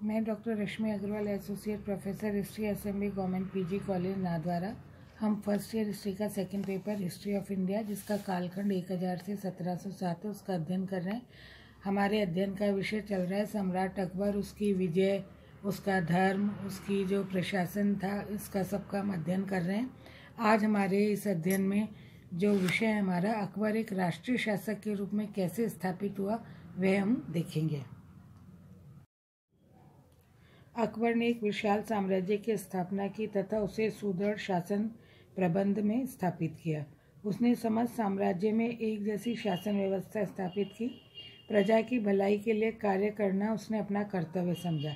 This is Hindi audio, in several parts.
मैं doctor Rashmi Agrawal, associate professor history, SMB government PG college Nathdwara. हम फर्स्ट ईयर हिस्ट्री का second paper history of India, जिसका कालखंड 1000 से 1707 है, उसका अध्ययन कर रहे हैं। हमारे अध्ययन का विषय चल रहा है सम्राट अकबर, उसकी विजय, उसका धर्म, उसकी जो प्रशासन था, इसका सबका हम अध्ययन कर रहे हैं। आज हमारे इस अध्ययन में जो विषय है हमारा, अकबर एक राष्ट्रीय शासक के रूप में कैसे स्थापित हुआ, वह हम देखेंगे। अकबर ने एक विशाल साम्राज्य की स्थापना की तथा उसे सुदृढ़ शासन प्रबंध में स्थापित किया। उसने समस्त साम्राज्य में एक जैसी शासन व्यवस्था स्थापित की। प्रजा की भलाई के लिए कार्य करना उसने अपना कर्तव्य समझा।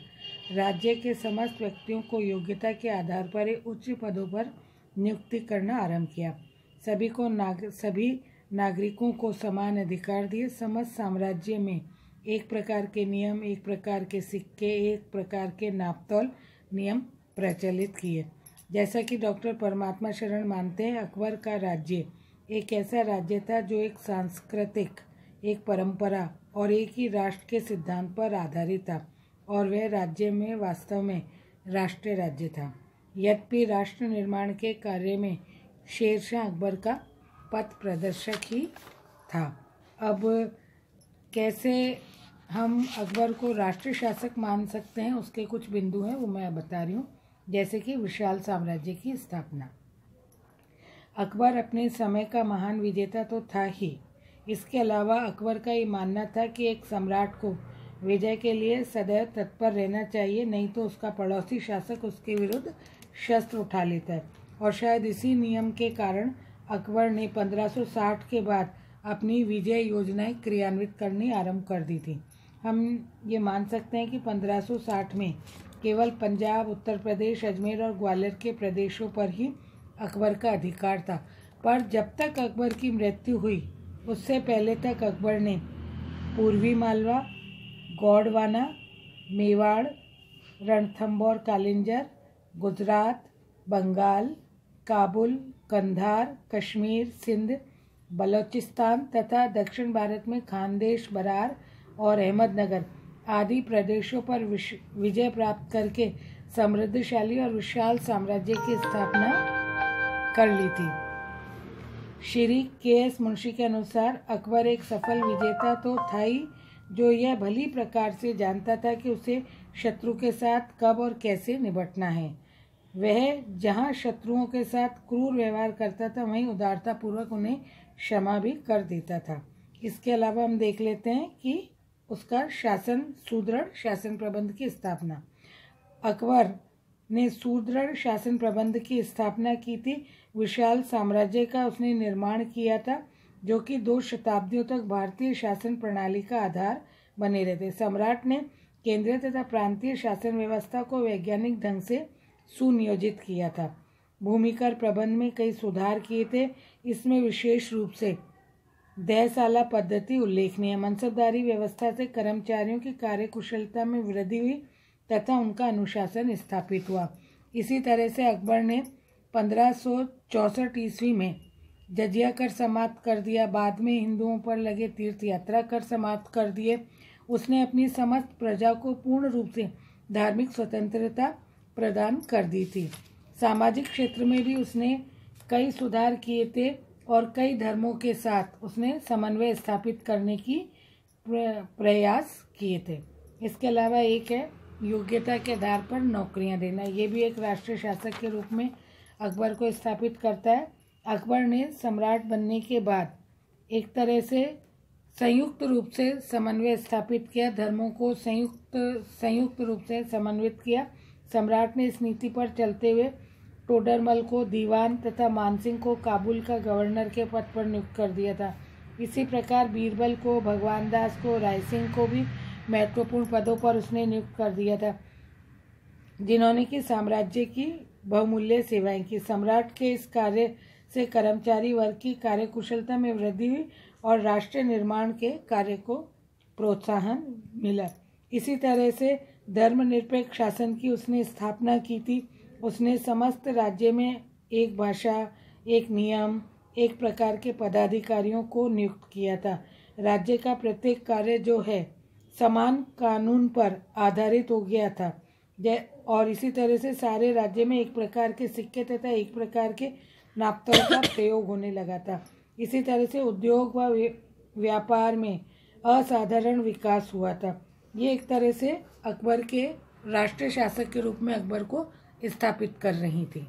राज्य के समस्त व्यक्तियों को योग्यता के आधार पर उच्च पदों पर नियुक्ति करना आरंभ किया। सभी नागरिकों को समान अधिकार दिए। समस्त साम्राज्य में एक प्रकार के नियम, एक प्रकार के सिक्के, एक प्रकार के नापतोल नियम प्रचलित किए। जैसा कि डॉक्टर परमात्मा शरण मानते हैं, अकबर का राज्य एक ऐसा राज्य था जो एक सांस्कृतिक, एक परंपरा और एक ही राष्ट्र के सिद्धांत पर आधारित था, और वह राज्य में वास्तव में राष्ट्रीय राज्य था। यद्यपि राष्ट्र निर्माण के कार्य में शेरशाह अकबर का पथ प्रदर्शक ही था। अब कैसे हम अकबर को राष्ट्रीय शासक मान सकते हैं, उसके कुछ बिंदु हैं, वो मैं बता रही हूँ। जैसे कि विशाल साम्राज्य की स्थापना। अकबर अपने समय का महान विजेता तो था ही, इसके अलावा अकबर का ये मानना था कि एक सम्राट को विजय के लिए सदैव तत्पर रहना चाहिए, नहीं तो उसका पड़ोसी शासक उसके विरुद्ध शस्त्र उठा लेता है। और शायद इसी नियम के कारण अकबर ने 1560 के बाद अपनी विजय योजनाएं क्रियान्वित करनी आरंभ कर दी थी। हम ये मान सकते हैं कि 1560 में केवल पंजाब, उत्तर प्रदेश, अजमेर और ग्वालियर के प्रदेशों पर ही अकबर का अधिकार था। पर जब तक अकबर की मृत्यु हुई, उससे पहले तक अकबर ने पूर्वी मालवा, गोंडवाना, मेवाड़, रणथंभौर कालिंजर, गुजरात, बंगाल, काबुल, कंधार, कश्मीर, सिंध, बलोचिस्तान तथा दक्षिण भारत में खानदेश, बरार और अहमदनगर आदि प्रदेशों पर विजय प्राप्त करके समृद्धशाली और विशाल साम्राज्य की स्थापना कर ली थी। श्री के.एस. मुंशी के अनुसार अकबर एक सफल विजेता तो था ही, जो यह भली प्रकार से जानता था कि उसे शत्रु के साथ कब और कैसे निपटना है। वह जहाँ शत्रुओं के साथ क्रूर व्यवहार करता था, वहीं उदारतापूर्वक उन्हें क्षमा भी कर देता था। इसके अलावा हम देख लेते हैं कि उसका सुदृढ़ शासन प्रबंध की स्थापना। अकबर ने सुदृढ़ शासन प्रबंध की स्थापना की थी। विशाल साम्राज्य का उसने निर्माण किया था, जो कि 2 शताब्दियों तक भारतीय शासन प्रणाली का आधार बने रहते। सम्राट ने केंद्रीय तथा प्रांतीय शासन व्यवस्था को वैज्ञानिक ढंग से सुनियोजित किया था। भूमिकर प्रबंध में कई सुधार किए थे। इसमें विशेष रूप से दहसाला पद्धति उल्लेखनीय। मनसबदारी व्यवस्था से कर्मचारियों की कार्यकुशलता में वृद्धि हुई तथा उनका अनुशासन स्थापित हुआ। इसी तरह से अकबर ने 1564 ईस्वी में जजिया कर समाप्त कर दिया। बाद में हिंदुओं पर लगे तीर्थ यात्रा कर समाप्त कर दिए। उसने अपनी समस्त प्रजा को पूर्ण रूप से धार्मिक स्वतंत्रता प्रदान कर दी थी। सामाजिक क्षेत्र में भी उसने कई सुधार किए थे और कई धर्मों के साथ उसने समन्वय स्थापित करने की प्रयास किए थे। इसके अलावा एक है योग्यता के आधार पर नौकरियां देना। ये भी एक राष्ट्रीय शासक के रूप में अकबर को स्थापित करता है। अकबर ने सम्राट बनने के बाद एक तरह से संयुक्त रूप से समन्वय स्थापित किया, धर्मों को संयुक्त रूप से समन्वित किया। सम्राट ने इस नीति पर चलते हुए टोडरमल को दीवान तथा मानसिंह को काबुल का गवर्नर के पद पर नियुक्त कर दिया था। इसी प्रकार बीरबल को, भगवान दास को, राय सिंह को भी महत्वपूर्ण पदों पर उसने नियुक्त कर दिया था, जिन्होंने कि साम्राज्य की बहुमूल्य सेवाएं की। सम्राट के इस कार्य से कर्मचारी वर्ग की कार्यकुशलता में वृद्धि हुई और राष्ट्र निर्माण के कार्य को प्रोत्साहन मिला। इसी तरह से धर्मनिरपेक्ष शासन की उसने स्थापना की थी। उसने समस्त राज्य में एक भाषा, एक नियम, एक प्रकार के पदाधिकारियों को नियुक्त किया था। राज्य का प्रत्येक कार्य जो है समान कानून पर आधारित हो गया था और इसी तरह से सारे राज्य में एक प्रकार के सिक्के तथा एक प्रकार के नापतोल का प्रयोग होने लगा था। इसी तरह से उद्योग व व्यापार में असाधारण विकास हुआ था। ये एक तरह से अकबर के राष्ट्रीय शासक के रूप में अकबर को स्थापित कर रही थी।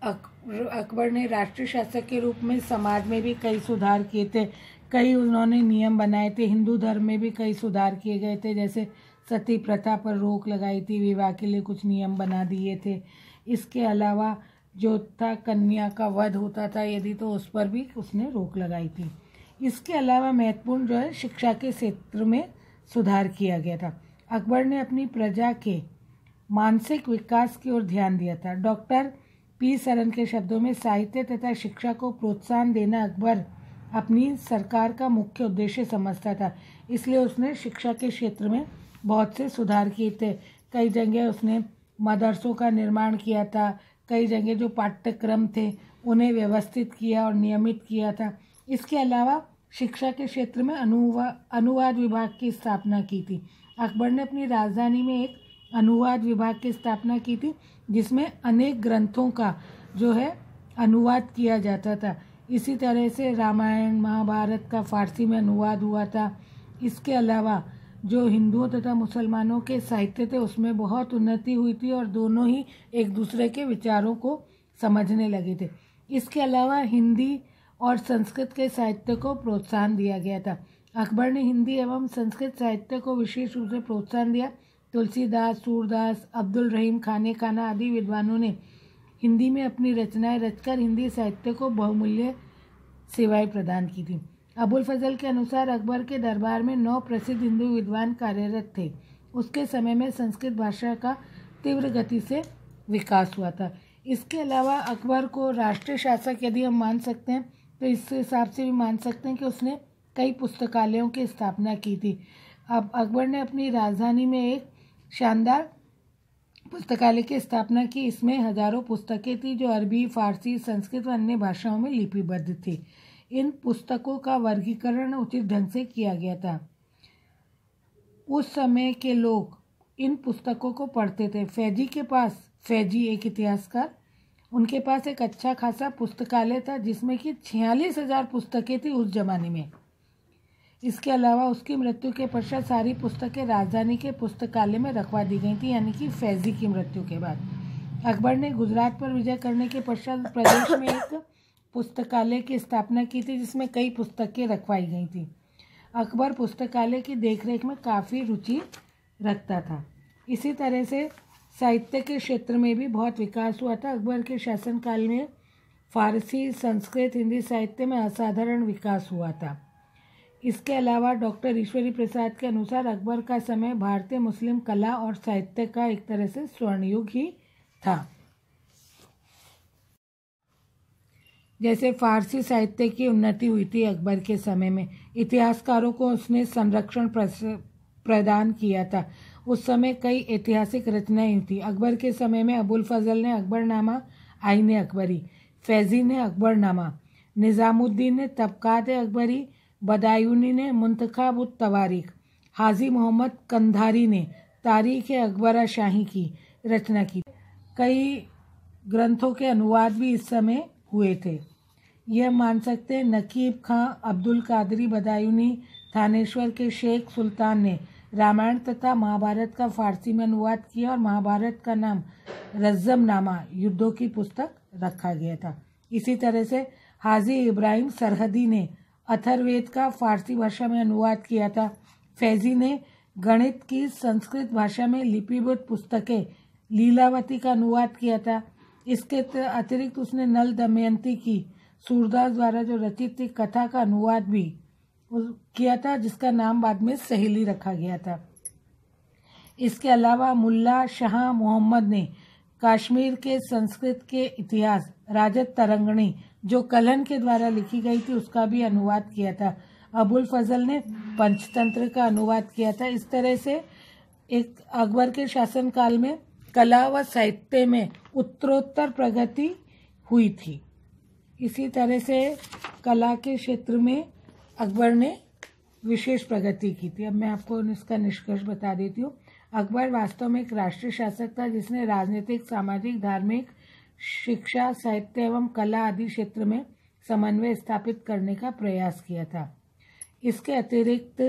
अकबर ने राष्ट्रीय शासक के रूप में समाज में भी कई सुधार किए थे, कई उन्होंने नियम बनाए थे। हिंदू धर्म में भी कई सुधार किए गए थे, जैसे सती प्रथा पर रोक लगाई थी, विवाह के लिए कुछ नियम बना दिए थे। इसके अलावा जो था कन्या का वध होता था यदि, तो उस पर भी उसने रोक लगाई थी। इसके अलावा महत्वपूर्ण जो है शिक्षा के क्षेत्र में सुधार किया गया था। अकबर ने अपनी प्रजा के मानसिक विकास की ओर ध्यान दिया था। डॉक्टर पी सरन के शब्दों में साहित्य तथा शिक्षा को प्रोत्साहन देना अकबर अपनी सरकार का मुख्य उद्देश्य समझता था। इसलिए उसने शिक्षा के क्षेत्र में बहुत से सुधार किए थे। कई जगह उसने मदरसों का निर्माण किया था, कई जगह जो पाठ्यक्रम थे उन्हें व्यवस्थित किया और नियमित किया था। इसके अलावा शिक्षा के क्षेत्र में अनुवाद विभाग की स्थापना की थी। अकबर ने अपनी राजधानी में एक अनुवाद विभाग की स्थापना की थी, जिसमें अनेक ग्रंथों का जो है अनुवाद किया जाता था। इसी तरह से रामायण महाभारत का फारसी में अनुवाद हुआ था। इसके अलावा जो हिंदुओं तथा मुसलमानों के साहित्य थे उसमें बहुत उन्नति हुई थी और दोनों ही एक दूसरे के विचारों को समझने लगे थे। इसके अलावा हिंदी और संस्कृत के साहित्य को प्रोत्साहन दिया गया था। अकबर ने हिंदी एवं संस्कृत साहित्य को विशेष रूप से प्रोत्साहन दिया। तुलसीदास, सूरदास, अब्दुल रहीम खाने खाना आदि विद्वानों ने हिंदी में अपनी रचनाएं रचकर हिंदी साहित्य को बहुमूल्य सेवाएं प्रदान की थी। अबुल फजल के अनुसार अकबर के दरबार में 9 प्रसिद्ध हिंदू विद्वान कार्यरत थे। उसके समय में संस्कृत भाषा का तीव्र गति से विकास हुआ था। इसके अलावा अकबर को राष्ट्रीय शासक यदि हम मान सकते हैं तो इस हिसाब से भी मान सकते हैं कि उसने कई पुस्तकालयों की स्थापना की थी। अब अकबर ने अपनी राजधानी में एक शानदार पुस्तकालय की स्थापना की। इसमें हजारों पुस्तकें थी जो अरबी, फारसी, संस्कृत व अन्य भाषाओं में लिपिबद्ध थी। इन पुस्तकों का वर्गीकरण उचित ढंग से किया गया था। उस समय के लोग इन पुस्तकों को पढ़ते थे। फैजी एक इतिहासकार, उनके पास एक अच्छा खासा पुस्तकालय था जिसमें कि 46,000 पुस्तकें थी उस जमाने में। इसके अलावा उसकी मृत्यु के पश्चात सारी पुस्तकें राजधानी के पुस्तकालय में रखवा दी गई थी, यानी कि फैजी की मृत्यु के बाद। अकबर ने गुजरात पर विजय करने के पश्चात प्रदेश में एक पुस्तकालय की स्थापना की थी जिसमें कई पुस्तकें रखवाई गई थी। अकबर पुस्तकालय की देखरेख में काफ़ी रुचि रखता था। इसी तरह से साहित्य के क्षेत्र में भी बहुत विकास हुआ था। अकबर के शासनकाल में फारसी, संस्कृत, हिंदी साहित्य में असाधारण विकास हुआ था। इसके अलावा डॉक्टर ईश्वरी प्रसाद के अनुसार अकबर का समय भारतीय मुस्लिम कला और साहित्य का एक तरह से स्वर्णयुग ही था। जैसे फारसी साहित्य की उन्नति हुई थी अकबर के समय में, इतिहासकारों को उसने संरक्षण प्रदान किया था। उस समय कई ऐतिहासिक रचनाएं हुई थी। अकबर के समय में अबुल फजल ने अकबरनामा, आईन अकबरी, फैजी ने अकबरनामा, निज़ामुद्दीन ने तबकात अकबरी, बदायूनी ने मुंतखाब उत तवारीख, हाजी मोहम्मद कंधारी ने तारीख अकबरा शाही की रचना की। कई ग्रंथों के अनुवाद भी इस समय हुए थे। यह मान सकते हैं नकीब खां, अब्दुल कादरी बदायूनी, थानेश्वर के शेख सुल्तान ने रामायण तथा महाभारत का फारसी में अनुवाद किया और महाभारत का नाम रज़्ज़मनामा, युद्धों की पुस्तक, रखा गया था। इसी तरह से हाजी इब्राहिम सरहदी ने अथर्ववेद का फारसी भाषा में अनुवाद किया था। फैजी ने गणित की संस्कृत भाषा में लिपिबद्ध पुस्तकें लीलावती का अनुवाद किया था। इसके अतिरिक्त उसने नल दमयंती की सूरदास द्वारा जो रचित थी कथा का अनुवाद भी किया था, जिसका नाम बाद में सहेली रखा गया था। इसके अलावा मुल्ला शाह मोहम्मद ने कश्मीर के संस्कृत के इतिहास राजत तरंगणी जो कल्हण के द्वारा लिखी गई थी उसका भी अनुवाद किया था। अबुल फजल ने पंचतंत्र का अनुवाद किया था। इस तरह से एक अकबर के शासनकाल में कला व साहित्य में उत्तरोत्तर प्रगति हुई थी। इसी तरह से कला के क्षेत्र में अकबर ने विशेष प्रगति की थी। अब मैं आपको इसका निष्कर्ष बता देती हूँ। अकबर वास्तव में एक राष्ट्रीय शासक था जिसने राजनीतिक, सामाजिक, धार्मिक, शिक्षा, साहित्य एवं कला आदि क्षेत्र में समन्वय स्थापित करने का प्रयास किया था। इसके अतिरिक्त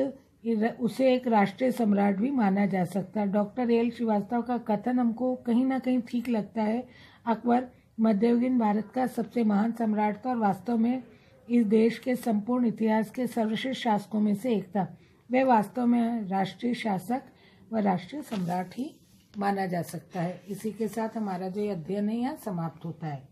उसे एक राष्ट्रीय सम्राट भी माना जा सकता है। डॉक्टर एल श्रीवास्तव का कथन हमको कहीं ना कहीं ठीक लगता है। अकबर मध्ययुगीन भारत का सबसे महान सम्राट था और वास्तव में इस देश के संपूर्ण इतिहास के सर्वश्रेष्ठ शासकों में से एक था। वह वास्तव में राष्ट्रीय शासक व राष्ट्रीय सम्राट ही माना जा सकता है। इसी के साथ हमारा जो अध्ययन है यहाँ समाप्त होता है।